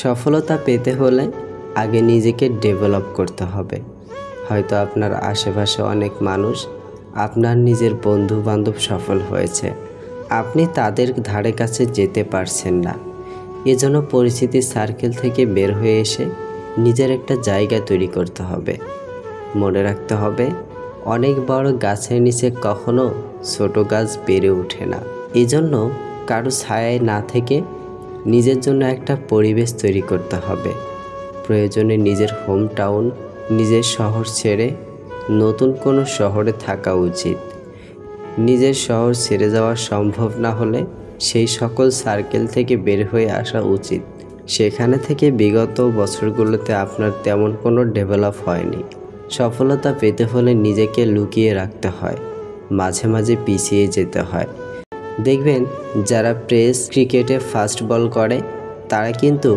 সফলতা পেতে হলে আগে নিজেকে ডেভেলপ করতে হবে। হয়তো আপনার আশেপাশে অনেক মানুষ, আপনার নিজের বন্ধু বান্ধব সফল হয়েছে, আপনি তাদের ধারে কাছে যেতে পারছেন না। এজন্য পরিচিতির সার্কেল থেকে বের হয়ে এসে নিজের একটা জায়গা তৈরি করতে হবে। মনে রাখতে হবে, অনেক বড় গাছের নিচে কখনো ছোট গাছ বেড়ে ওঠে না। এজন্য কারো ছায়ায় না থেকে নিজের জন্য একটা পরিবেশ তৈরি করতে হবে। প্রয়োজনে নিজের হোম টাউন, নিজের শহর ছেড়ে নতুন কোনো শহরে থাকা উচিত। নিজের শহর ছেড়ে যাওয়া সম্ভব না হলে সেই সকল সার্কেল থেকে বের হয়ে আসা উচিত। সেখানে থেকে বিগত বছরগুলোতে আপনার তেমন কোনো ডেভেলপ হয়নি। সফলতা পেতে হলে নিজেকে লুকিয়ে রাখতে হয়, মাঝে মাঝে পিছিয়ে যেতে হয়। দেখবেন যারা টেস্ট ক্রিকেটে ফাস্ট বল করে তারা কিন্তু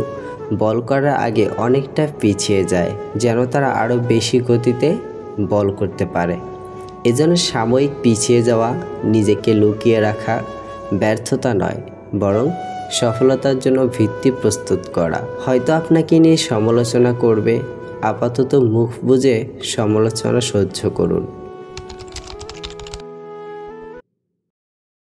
বল করার আগে অনেকটা পিছিয়ে যায়, যেন তারা আরও বেশি গতিতে বল করতে পারে। এজন্য সাময়িক পিছিয়ে যাওয়া, নিজেকে লুকিয়ে রাখা ব্যর্থতা নয়, বরং সফলতার জন্য ভিত্তি প্রস্তুত করা। হয়তো আপনাকে নিয়ে সমালোচনা করবে, আপাতত মুখ বুজে সমালোচনা সহ্য করুন।